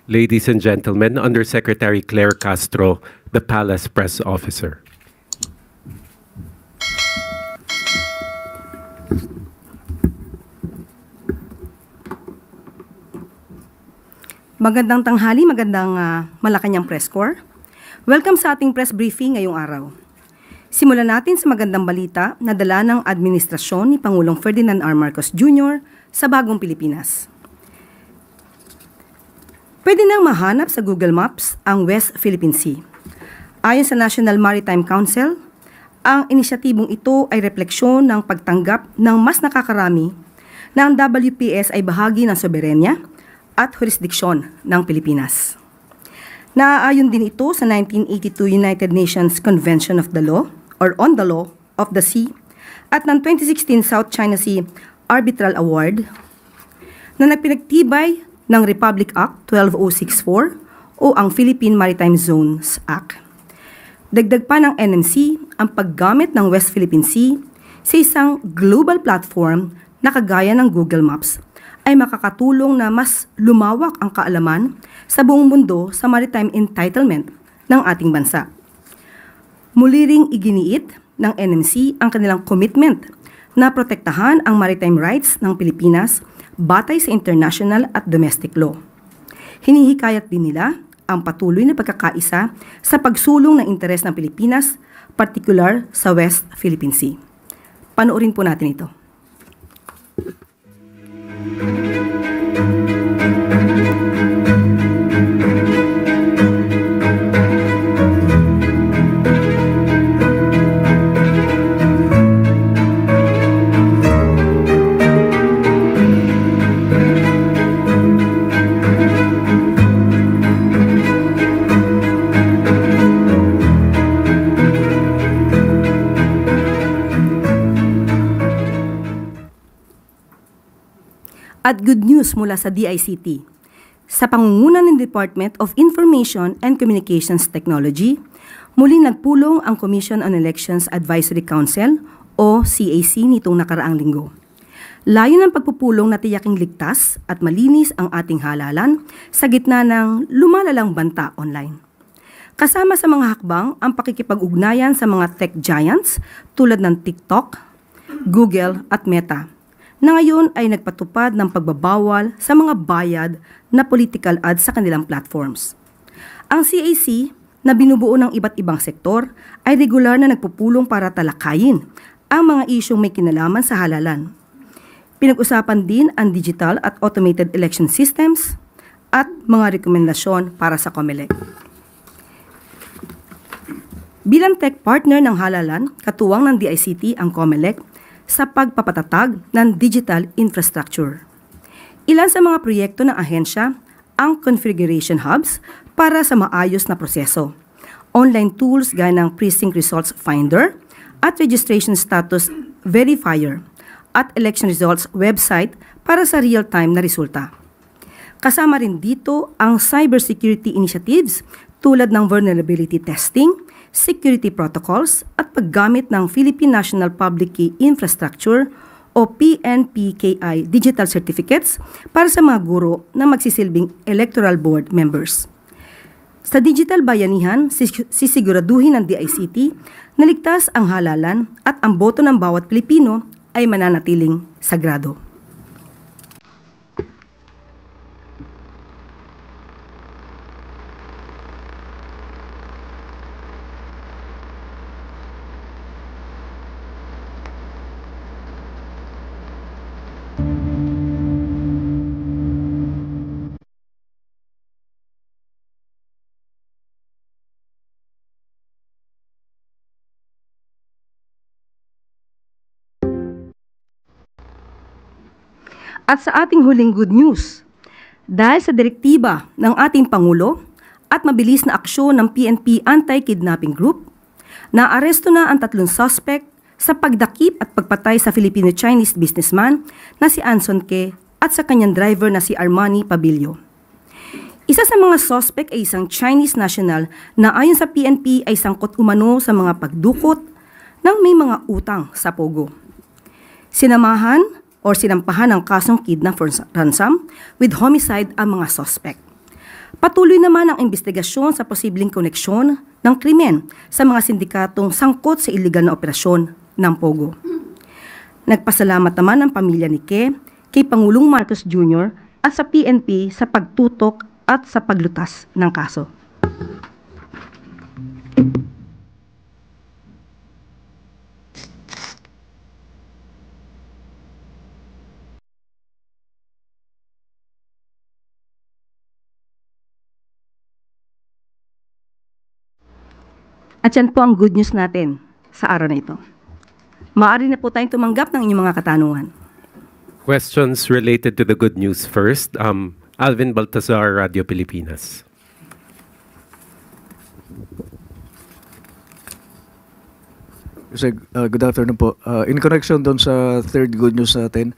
Ladies and gentlemen, Undersecretary Claire Castro, the Palace Press Officer. Magandang tanghali, magandang Malacanang Press Corps. Welcome sa ating press briefing ngayong araw. Simulan natin sa magandang balita na dala ng administrasyon ni Pangulong Ferdinand R. Marcos Jr. sa bagong Pilipinas. Pwede nang mahanap sa Google Maps ang West Philippine Sea. Ayon sa National Maritime Council, ang inisyatibong ito ay refleksyon ng pagtanggap ng mas nakakarami na ang WPS ay bahagi ng soberenya at jurisdiksyon ng Pilipinas. Naaayon din ito sa 1982 United Nations Convention of the Law or on the Law of the Sea at ng 2016 South China Sea Arbitral Award na nagpinagtibay ng Republic Act 12064 o ang Philippine Maritime Zones Act. Dagdag pa ng NMC ang paggamit ng West Philippine Sea sa isang global platform na kagaya ng Google Maps ay makakatulong na mas lumawak ang kaalaman sa buong mundo sa maritime entitlement ng ating bansa. Muli ring iginiit ng NMC ang kanilang commitment na protektahan ang maritime rights ng Pilipinas batay sa international at domestic law. Hinihikayat din nila ang patuloy na pagkakaisa sa pagsulong ng interes ng Pilipinas, particular sa West Philippine Sea. Panoorin po natin ito. At good news mula sa DICT. Sa pangunguna ng Department of Information and Communications Technology, muling nagpulong ang Commission on Elections Advisory Council o CAC nitong nakaraang linggo. Layo ng pagpupulong na tiyaking ligtas at malinis ang ating halalan sa gitna ng lumalalang banta online. Kasama sa mga hakbang ang pakikipag-ugnayan sa mga tech giants tulad ng TikTok, Google at Meta, na ngayon ay nagpatupad ng pagbabawal sa mga bayad na political ads sa kanilang platforms. Ang CAC, na binubuo ng iba't ibang sektor, ay regular na nagpupulong para talakayin ang mga isyong may kinalaman sa halalan. Pinag-usapan din ang digital at automated election systems at mga rekomendasyon para sa COMELEC. Bilang tech partner ng halalan, katuwang ng DICT ang COMELEC sa pagpapatatag ng digital infrastructure. Ilan sa mga proyekto ng ahensya ang configuration hubs para sa maayos na proseso, online tools gaya ng Precinct Results Finder at Registration Status Verifier at Election Results website para sa real-time na resulta. Kasama rin dito ang cybersecurity initiatives tulad ng vulnerability testing, security protocols at paggamit ng Philippine National Public Key Infrastructure o PNPKI digital certificates para sa mga guro na magsisilbing electoral board members. Sa digital bayanihan, sisiguraduhin ng DICT na ligtas ang halalan at ang boto ng bawat Pilipino ay mananatiling sagrado. At sa ating huling good news, dahil sa direktiba ng ating Pangulo at mabilis na aksyon ng PNP Anti-Kidnapping Group, naaresto na ang 3 suspect sa pagdakip at pagpatay sa Filipino-Chinese businessman na si Anson Ke at sa kanyang driver na si Armani Pabilio. Isa sa mga suspect ay isang Chinese national na ayon sa PNP ay sangkot umano sa mga pagdukot ng may mga utang sa Pogo. Sinamahan o sinampahan ng kasong kidnap for ransom with homicide ang mga suspect. Patuloy naman ang investigasyon sa posibleng koneksyon ng krimen sa mga sindikatong sangkot sa iligal na operasyon ng Pogo. Nagpasalamat naman ang pamilya ni Ke kay Pangulong Marcos Jr. at sa PNP sa pagtutok at sa paglutas ng kaso. At yan po ang good news natin sa araw na ito. Maaari na po tayong tumanggap ng inyong mga katanungan. Questions related to the good news first. Alvin Baltazar, Radio Pilipinas. Good afternoon po. In connection doon sa third good news natin,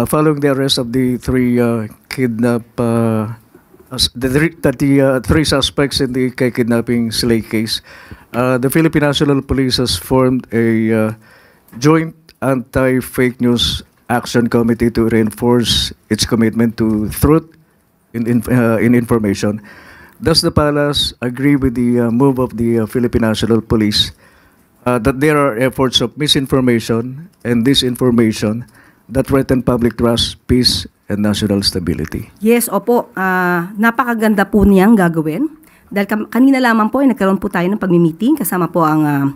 following the arrest of the three three suspects in the kidnapping slay case, the Philippine National Police has formed a joint anti-fake news action committee to reinforce its commitment to truth in information. Does the Palace agree with the move of the Philippine National Police that there are efforts of misinformation and disinformation that threaten public trust, peace, and national stability? Yes, opo. Napakaganda po niyang gagawin. Dahil kanina lamang po ay nagkaroon po tayo ng pagmi-meeting kasama po ang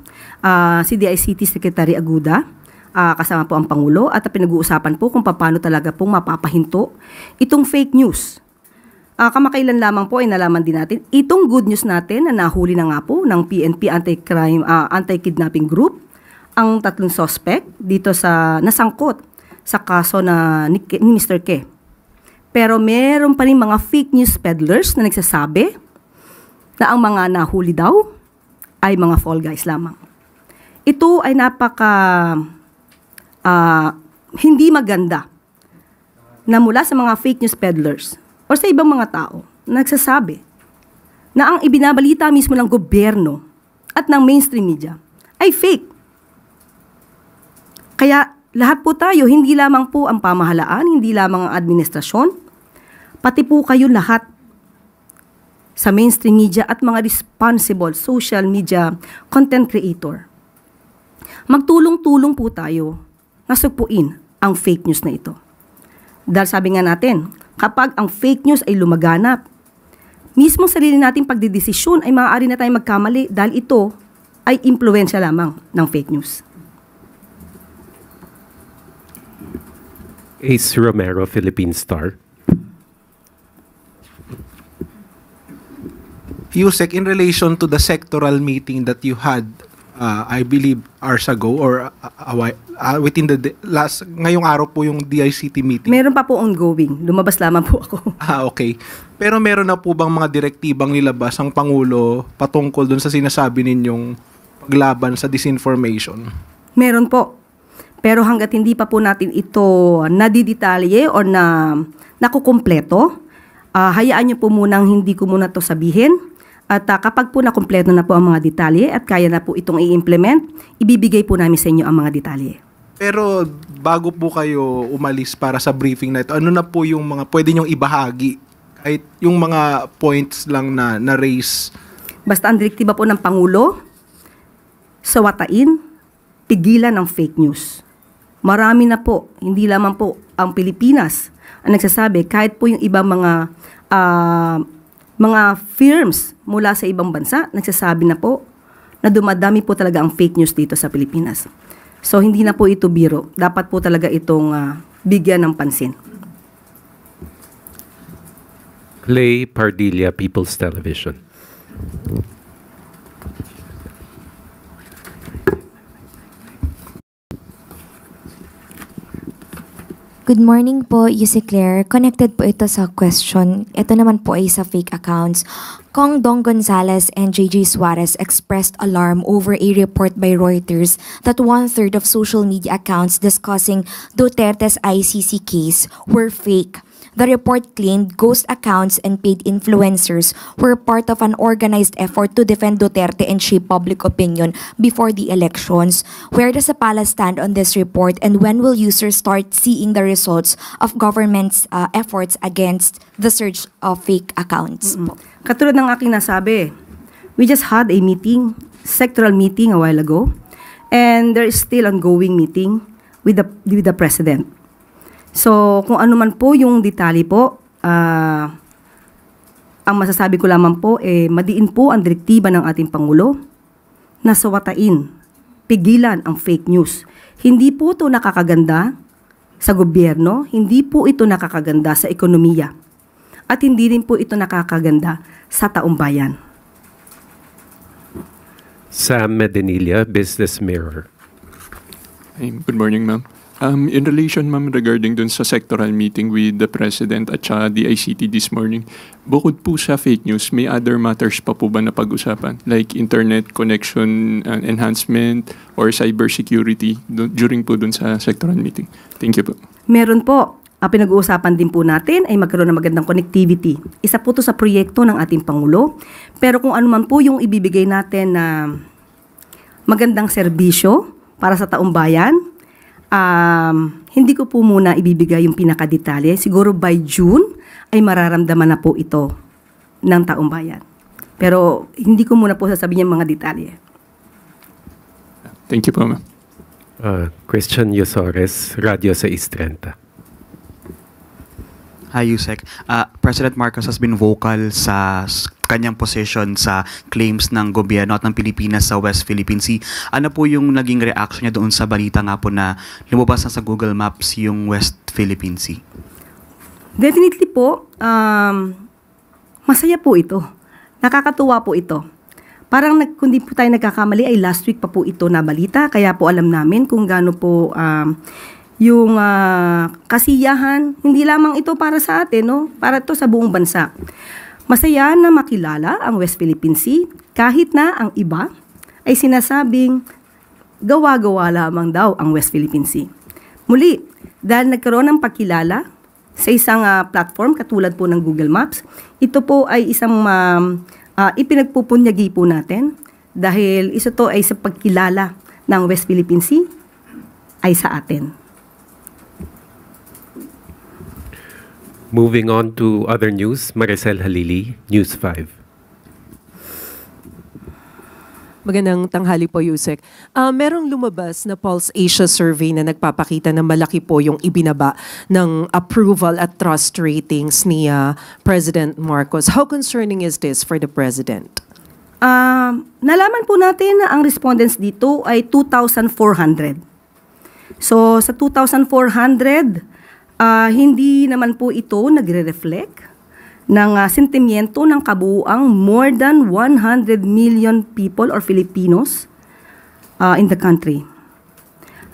CDICT Secretary Aguda, kasama po ang Pangulo, at pinag-uusapan po kung paano talaga pong mapapahinto itong fake news. Kamakailan lamang po ay nalaman din natin itong good news natin na nahuli na nga po ng PNP Anti-Kidnapping Group ang 3 suspect dito sa nasangkot sa kaso ni Mr. Ke. Pero meron pa rin mga fake news peddlers na nagsasabi na ang mga nahuli daw ay mga fall guys lamang. Ito ay hindi maganda na mula sa mga fake news peddlers o sa ibang mga tao na nagsasabi na ang ibinabalita mismo ng gobyerno at ng mainstream media ay fake. Kaya lahat po tayo, hindi lamang po ang pamahalaan, hindi lamang ang administrasyon, pati po kayo lahat sa mainstream media at mga responsible social media content creator. Magtulong-tulong po tayo na sugpuin ang fake news na ito. Dahil sabi nga natin, kapag ang fake news ay lumaganap, mismo sarili nating pagdidesisyon ay maaari na tayong magkamali dahil ito ay impluwensya lamang ng fake news. Ace Romero, Philippine Star. Yusek, in relation to the sectoral meeting that you had, I believe hours ago or within the ngayong araw po yung DICT meeting. Meron pa po ongoing. Lumabas lamang po ako. Okay. Pero meron na po bang mga direktibang nilabas ang Pangulo patungkol dun sa sinasabi ninyong paglaban sa disinformation? Meron po. Pero hanggat hindi pa po natin ito nadidetalye o nakukumpleto, hayaan niyo po munang hindi ko muna to sabihin. At kapag po nakumpleto na po ang mga detalye at kaya na po itong i-implement, ibibigay po namin sa inyo ang mga detalye. Pero bago po kayo umalis para sa briefing na ito, ano na po yung mga pwede nyong ibahagi? Kahit yung mga points lang na raise? Basta ang direktiba po ng Pangulo, sawatain, pigilan ng fake news. Marami na po, hindi lamang po ang Pilipinas ang nagsasabi, kahit po yung ibang mga firms mula sa ibang bansa, nagsasabi na po na dumadami po talaga ang fake news dito sa Pilipinas. So hindi na po ito biro. Dapat po talaga itong bigyan ng pansin. Clay Pardilla, People's Television. Good morning po, Yussi Claire. Connected po ito sa question. Ito naman po ay sa fake accounts. Kong Dong Gonzalez and JJ Suarez expressed alarm over a report by Reuters that 1/3 of social media accounts discussing Duterte's ICC case were fake. The report claimed ghost accounts and paid influencers were part of an organized effort to defend Duterte and shape public opinion before the elections. Where does the palace stand on this report, and when will users start seeing the results of government's efforts against the surge of fake accounts? Katulad ng aking nasabi, we just had a meeting, sectoral meeting a while ago, and there is still ongoing meeting with the President. So, kung ano man po yung detalye po, ang masasabi ko lamang po, madiin po ang direktiba ng ating Pangulo na sawatain, pigilan ang fake news. Hindi po ito nakakaganda sa gobyerno, hindi po ito nakakaganda sa ekonomiya, at hindi rin po ito nakakaganda sa taong bayan. Sam Medinilla, Business Mirror. Hey, good morning, ma'am. In relation, ma'am, regarding dun sa sectoral meeting with the President at saka the ICT this morning, bukod po sa fake news, may other matters pa po ba na pag-usapan? Like internet connection enhancement or cybersecurity during po dun sa sectoral meeting? Thank you po. Meron po. Ang pinag-uusapan din po natin ay magkaroon ng magandang connectivity. Isa po ito sa proyekto ng ating Pangulo. Pero kung ano man po yung ibibigay natin na magandang serbisyo para sa taong bayan, hindi ko po muna ibibigay yung pinakadetalye. Siguro by June ay mararamdaman na po ito ng taong bayan. Pero hindi ko muna po sasabihin yung mga detalye. Thank you po, ma'am. Christian Yosores, Radyo 630. Hi, Yusek. President Marcos has been vocal sa kanyang position sa claims ng gobyerno at ng Pilipinas sa West Philippine Sea. Ano po yung naging reaction niya doon sa balita nga po na lumabas na sa Google Maps yung West Philippine Sea? Definitely po, masaya po ito. Nakakatuwa po ito. Parang kung di po tayo nagkakamali ay last week pa po ito na balita, kaya po alam namin kung gaano po yung kasiyahan, hindi lamang ito para sa atin, no? Para ito sa buong bansa. Masaya na makilala ang West Philippine Sea kahit na ang iba ay sinasabing gawa-gawa lamang daw ang West Philippine Sea. Muli, dahil nagkaroon ng pagkilala sa isang platform katulad po ng Google Maps, ito po ay isang ipinagpupunyagi po natin dahil isa to ay sa pagkilala ng West Philippine Sea ay sa atin. Moving on to other news, Maricel Halili, News 5. Magandang tanghali po, Yusek. Merong lumabas na Pulse Asia survey na nagpapakita na malaki po yung ibinaba ng approval at trust ratings ni President Marcos. How concerning is this for the President? Nalaman po natin na ang respondents dito ay 2,400. So, sa 2,400, hindi naman po ito nagre-reflect ng sentimiento ng kabuuang more than 100 million people or Filipinos in the country.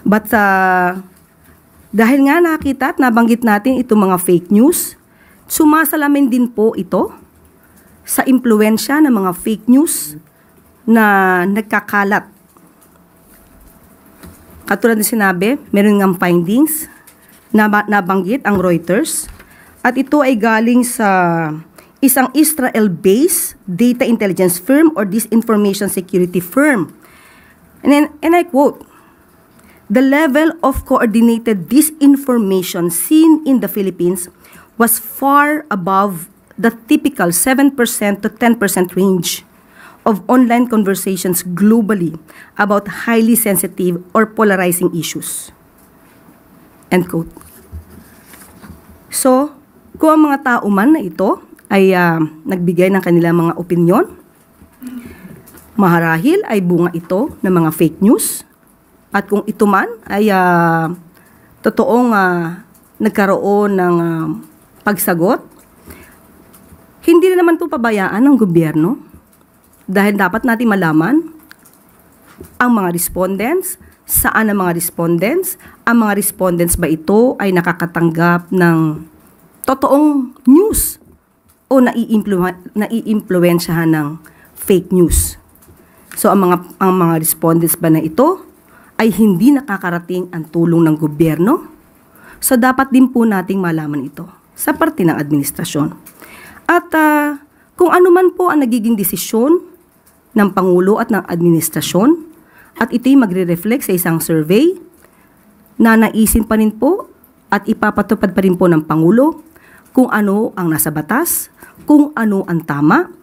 But dahil nga nakita at nabanggit natin itong mga fake news, sumasalamin din po ito sa impluensya ng mga fake news na nagkakalat. Katulad na sinabi, meron ngang findings na nabanggit ang Reuters at ito ay galing sa isang Israel-based data intelligence firm or disinformation security firm. And I quote, "The level of coordinated disinformation seen in the Philippines was far above the typical 7% to 10% range of online conversations globally about highly sensitive or polarizing issues." End quote. So, kung ang mga tao man na ito ay nagbigay ng kanilang mga opinyon, maharahil ay bunga ito ng mga fake news. At kung ito man ay totoong nagkaroon ng pagsagot, hindi na naman ito pabayaan ng gobyerno dahil dapat natin malaman ang mga respondents, saan ang mga respondents, ang mga respondents ba ito ay nakakatanggap ng totoong news o naiimpluwensyahan ng fake news. So ang mga respondents ba na ito ay hindi nakakarating ang tulong ng gobyerno? So dapat din po nating malaman ito. sa parte ng administrasyon. At kung ano man po ang nagiging desisyon ng Pangulo at ng administrasyon, at ito'y magre-reflect sa isang survey na naisin pa rin po at ipapatupad pa rin po ng Pangulo kung ano ang nasa batas, kung ano ang tama,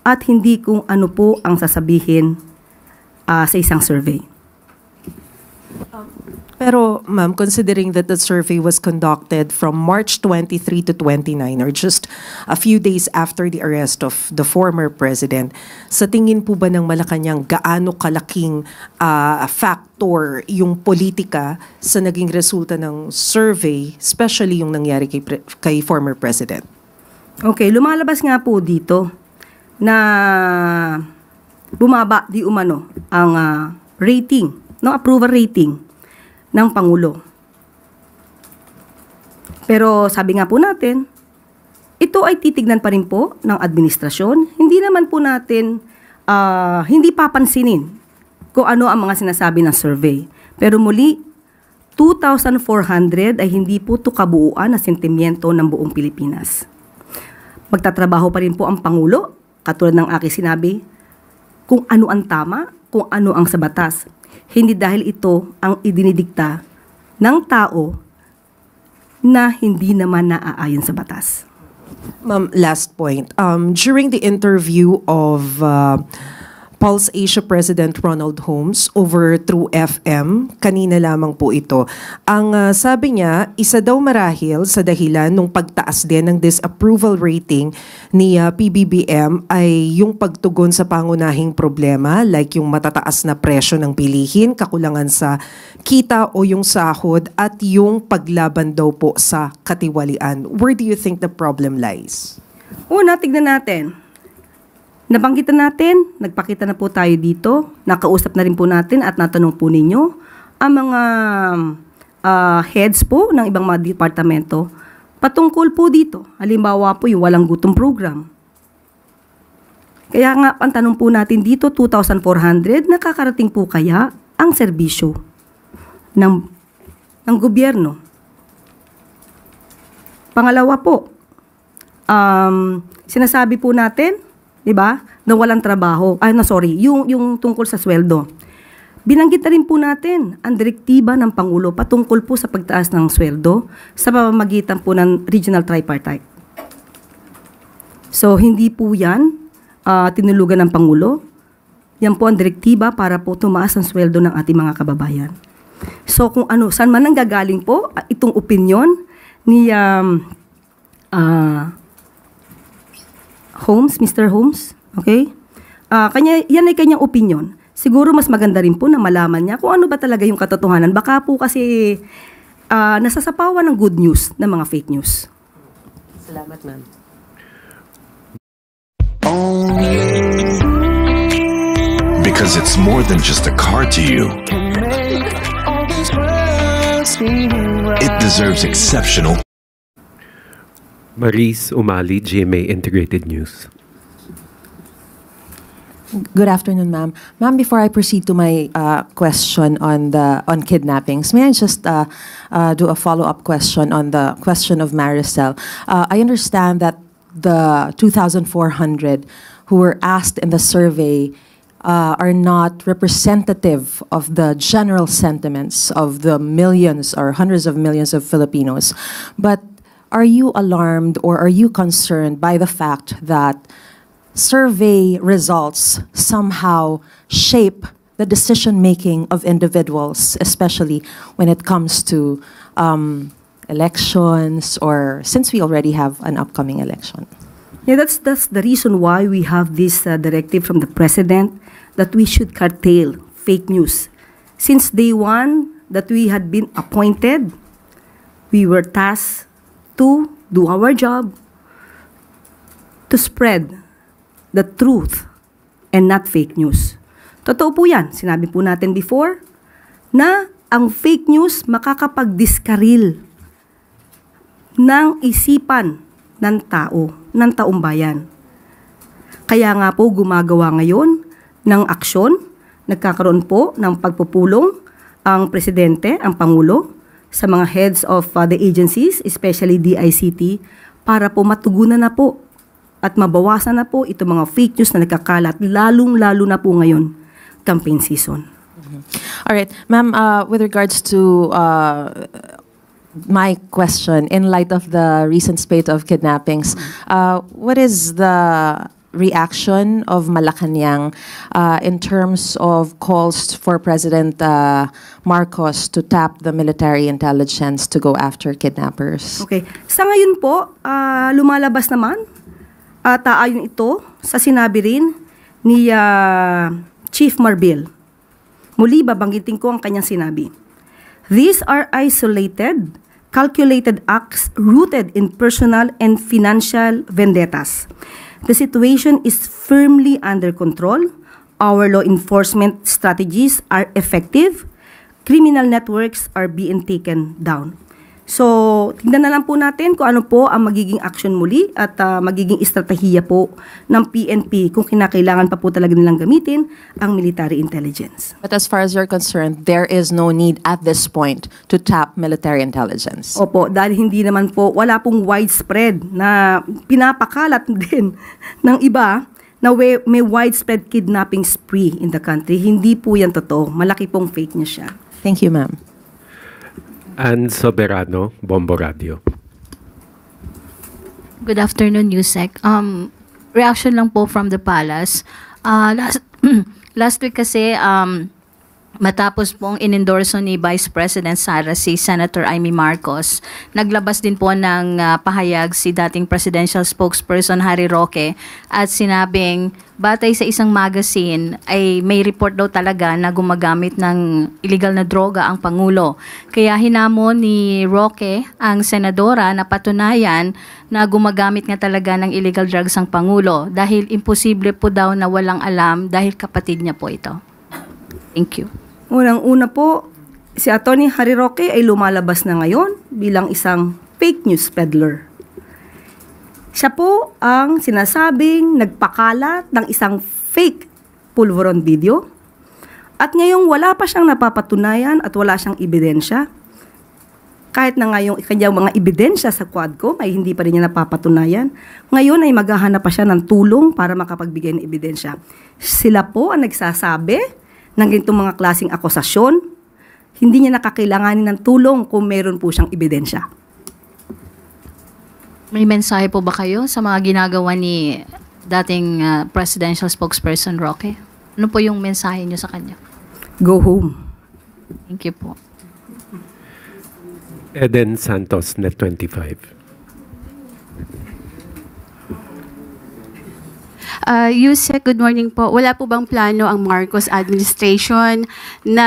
at hindi kung ano po ang sasabihin sa isang survey. Pero ma'am, considering that the survey was conducted from March 23 to 29 or just a few days after the arrest of the former president, sa tingin po ba ng Malacanang gaano kalaking factor yung politika sa naging resulta ng survey, especially yung nangyari kay former president? Okay, lumalabas nga po dito na bumaba di umano ang rating, no, approval rating ng Pangulo. Pero sabi nga po natin, ito ay titignan pa rin po ng administrasyon. Hindi naman po natin, hindi papansinin kung ano ang mga sinasabi ng survey. Pero muli, 2,400 ay hindi po ito kabuuan na sentimiento ng buong Pilipinas. Magtatrabaho pa rin po ang Pangulo, katulad ng aking sinabi, kung ano ang tama, kung ano ang sa batas. Hindi dahil ito ang idinidikta ng tao na hindi naman naaayon sa batas. Ma'am, last point. During the interview of Pulse Asia President Ronald Holmes over through FM, kanina lamang po ito, ang sabi niya, isa daw marahil sa dahilan nung pagtaas din ng disapproval rating ni PBBM ay yung pagtugon sa pangunahing problema like yung matataas na presyo ng bilihin, kakulangan sa kita o yung sahod at yung paglaban daw po sa katiwalian. Where do you think the problem lies? Una, tignan natin. Nabanggitan natin, nagpakita na po tayo dito, nakausap na rin po natin at natanong po ninyo ang mga heads po ng ibang mga departamento patungkol po dito. Halimbawa po yung walang gutom program. Kaya nga, ang tanong po natin dito, 2,400, nakakarating po kaya ang serbisyo ng gobyerno? Pangalawa po, sinasabi po natin, di ba, na walang trabaho. Yung tungkol sa sweldo. Binanggit na rin po natin ang direktiba ng Pangulo patungkol po sa pagtaas ng sweldo sa pamamagitan po ng regional tripartite. So, hindi po yan tinulugan ng Pangulo. Yan po ang direktiba para po tumaas ang sweldo ng ating mga kababayan. So, kung ano, saan man nanggagaling po itong opinion ni Holmes, Mr. Holmes, okay? Yan ay kanyang opinion. Siguro mas maganda rin po na malaman niya kung ano ba talaga yung katotohanan. Baka po kasi nasasapawan ng good news ng mga fake news. Salamat, ma'am. Because it's more than just a car to you. It deserves exceptional. Maris Umali, GMA Integrated News. Good afternoon, ma'am. Ma'am, before I proceed to my question on kidnappings, may I just do a follow-up question on the question of Maricel? I understand that the 2,400 who were asked in the survey are not representative of the general sentiments of the millions or hundreds of millions of Filipinos. But are you alarmed or are you concerned by the fact that survey results somehow shape the decision-making of individuals, especially when it comes to elections or since we already have an upcoming election? Yeah, that's the reason why we have this directive from the President that we should curtail fake news. Since day one that we had been appointed, we were tasked to do our job, to spread the truth and not fake news. Totoo po yan. Sinabi po natin before na ang fake news makakapag-diskaril ng isipan ng tao, ng taong bayan. Kaya nga po gumagawa ngayon ng aksyon, nagkakaroon po ng pagpupulong ang Presidente, ang Pangulo, sa mga heads of the agencies, especially DICT, para po matugunan na po at mabawasan na po itong mga fake news na nagkakalat, lalong-lalo na po ngayon, campaign season. All right. Ma'am, with regards to my question, in light of the recent spate of kidnappings, what is the reaction of Malacanang in terms of calls for President Marcos to tap the military intelligence to go after kidnappers? Okay. Sa ngayon po, lumalabas naman at ayon ito sa sinabi rin ni Chief Marbil. Muli, babanggitin ko ang kanyang sinabi. These are isolated, calculated acts rooted in personal and financial vendettas. The situation is firmly under control. Our law enforcement strategies are effective. Criminal networks are being taken down. So, tingnan na lang po natin kung ano po ang magiging action muli at magiging estratehiya po ng PNP kung kinakailangan pa po talaga nilang gamitin ang military intelligence. But as far as you're concerned, there is no need at this point to tap military intelligence. Opo, dahil hindi naman po, wala pong widespread na pinapakalat din ng iba na may widespread kidnapping spree in the country. Hindi po yan totoo. Malaki pong fake news siya. Thank you, ma'am. Ann Soberano, Bombo Radio. Good afternoon, Yusek. Reaction lang po from the palace. Last week kasi, matapos pong inendorso ni Vice President Sara si Senator Amy Marcos, naglabas din po ng pahayag si dating presidential spokesperson Harry Roque at sinabing batay sa isang magazine ay may report daw talaga na gumagamit ng illegal na droga ang Pangulo. Kaya hinamon ni Roque ang senadora na patunayan na gumagamit nga talaga ng illegal drugs ang Pangulo dahil imposible po daw na walang alam dahil kapatid niya po ito. Thank you. Unang-una po, si Atty. Harry Roque ay lumalabas na ngayon bilang isang fake news peddler. Siya po ang sinasabing nagpakalat ng isang fake pulveron video at ngayong wala pa siyang napapatunayan at wala siyang ebidensya. Kahit na ngayong kanyang mga ebidensya sa Quadcom ay hindi pa rin niya napapatunayan, ngayon ay maghahanap pa siya ng tulong para makapagbigay ng ebidensya. Sila po ang nagsasabi ng ganitong mga klaseng akusasyon, hindi niya nakakailanganin ng tulong kung meron po siyang ebidensya. May mensahe po ba kayo sa mga ginagawa ni dating presidential spokesperson Roque? Ano po yung mensahe niyo sa kanya? Go home. Thank you po. Eden Santos, Net 25. Yusek, good morning po. Wala po bang plano ang Marcos administration na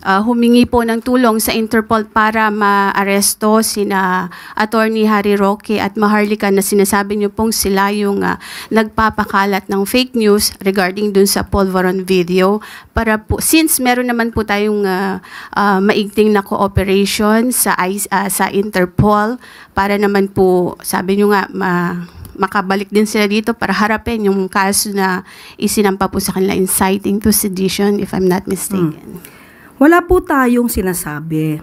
humingi po ng tulong sa Interpol para maaresto sina Attorney Harry Roque at Maharlika na sinasabi niyo pong sila yung nagpapakalat ng fake news regarding dun sa Pulveron video para po, since meron naman po tayong maigting na cooperation sa Interpol para naman po, sabi niyo nga, makabalik din sila dito para harapin yung kaso na isinampa po sa kanila inciting to sedition, if I'm not mistaken. Wala po tayong sinasabi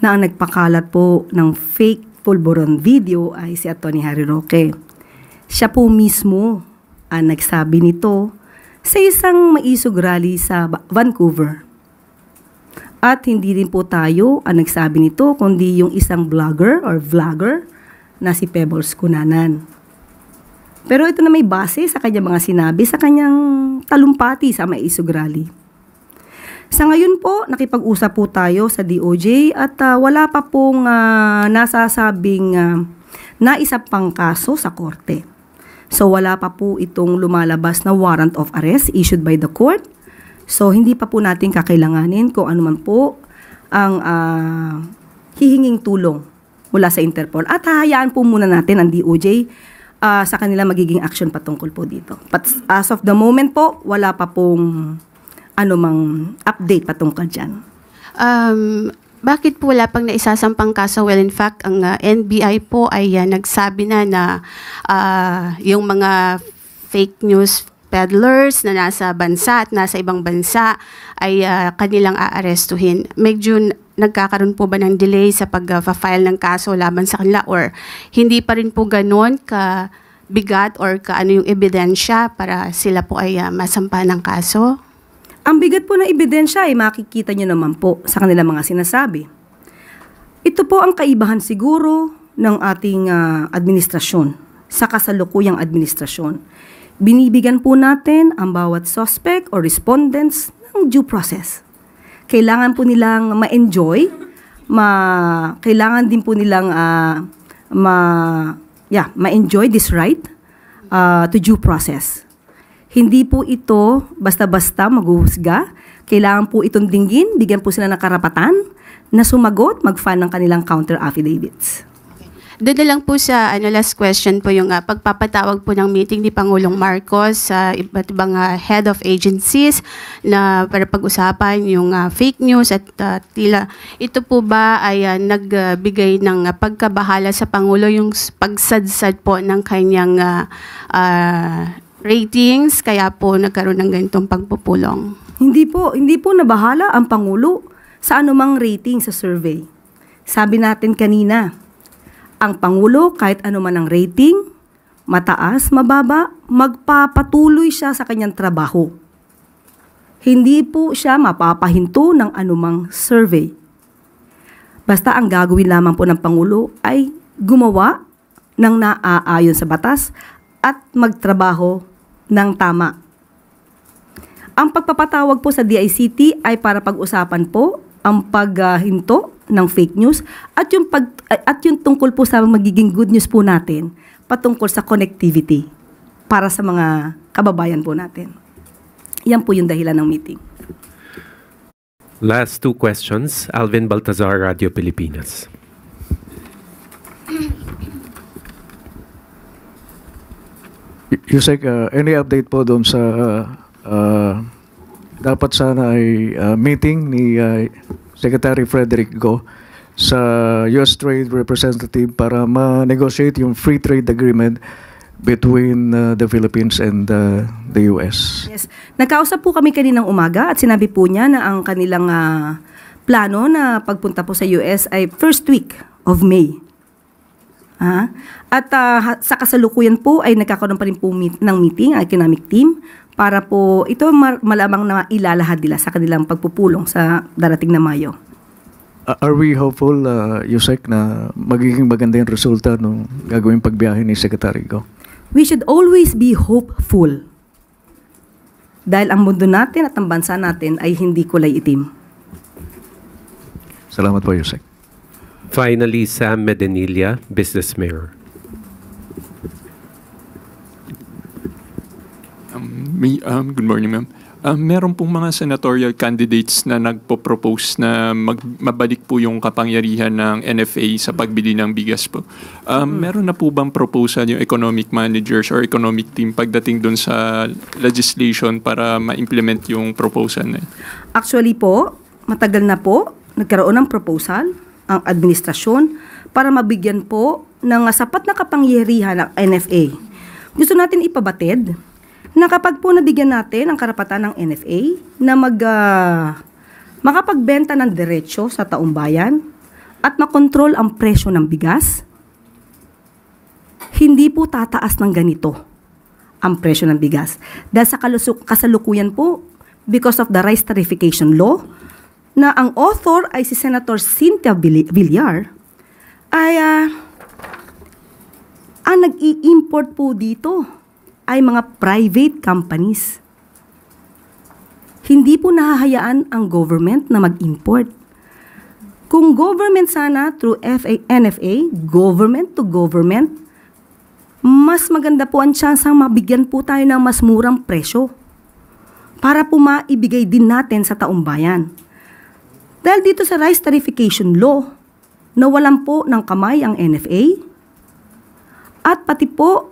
na ang nagpakalat po ng fake Pulveron video ay si Atty. Harry Roque. Siya po mismo ang nagsabi nito sa isang maisog rally sa Vancouver. At hindi rin po tayo ang nagsabi nito, kundi yung isang vlogger na si Pebbles Cunanan. Pero ito na may base sa kanyang mga sinabi sa kanyang talumpati sa maisog rally. Sa ngayon po, nakipag-usap po tayo sa DOJ at wala pa pong nasasabing naisa pang kaso sa korte. So wala pa po itong lumalabas na warrant of arrest issued by the court. So hindi pa po natin kakailanganin kung ano man po ang hihinging tulong mula sa Interpol. At hahayaan po muna natin ang DOJ sa kanila magiging action patungkol po dito. But as of the moment po, wala pa pong anumang update patungkol dyan. Bakit po wala pang naisasampang kaso? Well, in fact, ang NBI po ay nagsabi na yung mga fake news peddlers na nasa bansa at nasa ibang bansa ay kanilang aarestuhin. Medyo nagkakaroon po ba ng delay sa pag-file ng kaso laban sa kanila or hindi pa rin po ganon ka bigat or kaano yung ebidensya para sila po ay masampa ng kaso? Ang bigat po ng ebidensya ay makikita nyo naman po sa kanilang mga sinasabi. Ito po ang kaibahan siguro ng ating administrasyon sa kasalukuyang administrasyon. Binibigyan po natin ang bawat suspect or respondents ng due process. Kailangan po nilang ma-enjoy, kailangan din po nilang ma-enjoy this right to due process. Hindi po ito basta-basta maghuhusga. Kailangan po itong dinggin, bigyan po sila ng karapatan na sumagot, mag-file ng kanilang counter affidavits. Doon na lang po sa last question po yung pagpapatawag po ng meeting ni Pangulong Marcos sa iba't ibang head of agencies na para pag-usapan yung fake news at tila ito po ba ay nagbigay ng pagkabahala sa Pangulo yung pagsadsad po ng kanyang ratings kaya po nagkaroon ng ganitong pagpupulong? Hindi po nabahala ang Pangulo sa anumang rating sa survey. Sabi natin kanina, ang Pangulo, kahit ano man ang rating, mataas, mababa, magpapatuloy siya sa kanyang trabaho. Hindi po siya mapapahinto ng anumang survey. Basta ang gagawin lamang po ng Pangulo ay gumawa ng naaayon sa batas at magtrabaho ng tama. Ang pagpapatawag po sa DICT ay para pag-usapan po ang paghinto ng fake news at yung tungkol po sa magiging good news po natin patungkol sa connectivity para sa mga kababayan po natin. Yan po yung dahilan ng meeting. Last two questions. Alvin Baltazar, Radio Pilipinas. Yusek, any update po doon sa dapat sana ay meeting ni Secretary Frederick Go sa U.S. Trade Representative para ma-negotiate yung free trade agreement between the Philippines and the U.S. Yes. Nagkausap po kami kaninang umaga at sinabi po niya na ang kanilang plano na pagpunta po sa US ay first week of May. At sa kasalukuyan po ay nagkakaroon pa rin po ng meeting ang economic team para po ito malamang na ilalahad nila sa kanilang pagpupulong sa darating na Mayo. Are we hopeful, Yusek, na magiging maganda yung resulta ng gagawing pagbiyahe ni Secretary Go? We should always be hopeful. Dahil ang mundo natin at ang bansa natin ay hindi kulay itim. Salamat po, Yusek. Finally, Sam Medinilla, Business Mayor. Good morning, ma'am. Meron pong mga senatorial candidates na nagpo-propose na mabalik po yung kapangyarihan ng NFA sa pagbili ng bigas po. Meron na po bang proposal yung economic managers or economic team pagdating doon sa legislation para ma-implement yung proposal na yun? Actually po, matagal na po nagkaroon ng proposal ang administrasyon para mabigyan po ng sapat na kapangyarihan ng NFA. Gusto natin ipabatid na kapag po nabigyan natin ang karapatan ng NFA na makapagbenta ng diretsyo sa taong bayan at makontrol ang presyo ng bigas, hindi po tataas ng ganito ang presyo ng bigas. Dahil sa kasalukuyan po, because of the rice tarification law, na ang author ay si Senator Cynthia Villar, ay ang nag-i-import po dito ay mga private companies. Hindi po nahahayaan ang government na mag-import. Kung government sana through NFA, government to government, mas maganda po ang tsansang mabigyan po tayo ng mas murang presyo para po maibigay din natin sa taong bayan. Dahil dito sa rice tarification law, nawalan po ng kamay ang NFA at pati po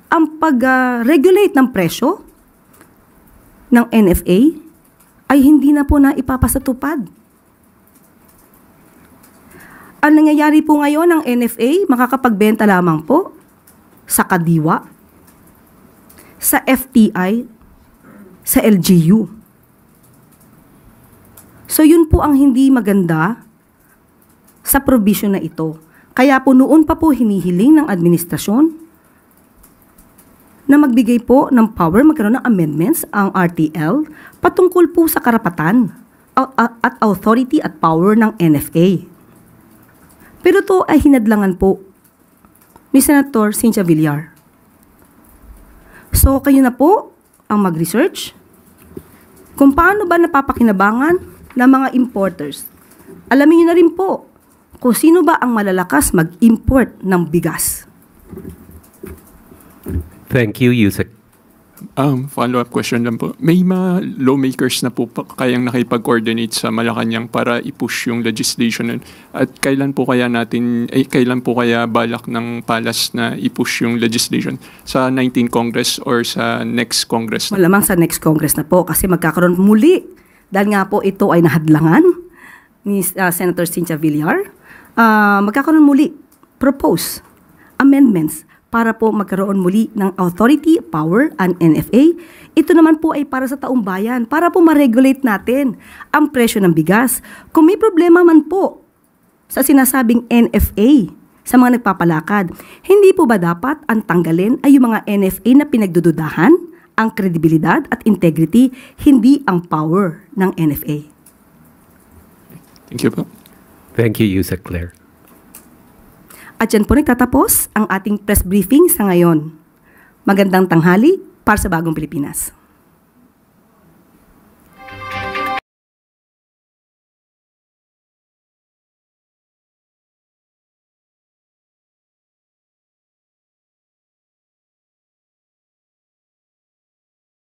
ang pag-regulate ng presyo ng NFA ay hindi na po na ipapasatupad. Ang nangyayari po ngayon ng NFA, makakapagbenta lamang po sa kadiwa. sa FTI, sa LGU. So yun po ang hindi maganda sa provision na ito. Kaya po noon pa po hinihiling ng administrasyon na magbigay po ng power, magkaroon ng amendments ang RTL patungkol po sa karapatan at authority at power ng NFA. Pero to ay hinadlangan po ni Senator Cynthia Villar. So kayo na po ang mag-research kung paano ba napapakinabangan ng mga importers. Alamin niyo na rin po kung sino ba ang malalakas mag-import ng bigas. Thank you, Yusek. Follow-up question lang po. May mga lawmakers na po kayang nakipag-coordinate sa Malacanang para i-push yung legislation at kailan po kaya balak ng Palas na i-push yung legislation? Sa 19th Congress or sa next Congress? Malamang sa next Congress na po kasi magkakaroon muli. Dahil nga po ito ay nahadlangan ni Senator Cynthia Villar. Magkakaroon muli propose amendments para po magkaroon muli ng authority, power, and NFA. Ito naman po ay para sa taong bayan, para po ma-regulate natin ang presyo ng bigas. Kung may problema man po sa sinasabing NFA sa mga nagpapalakad, hindi po ba dapat ang tanggalin ay yung mga NFA na pinagdududahan, ang kredibilidad at integrity, hindi ang power ng NFA? Thank you po. Thank you, Yusek Claire. At yan po nagtatapos ang ating press briefing sa ngayon. Magandang tanghali para sa Bagong Pilipinas.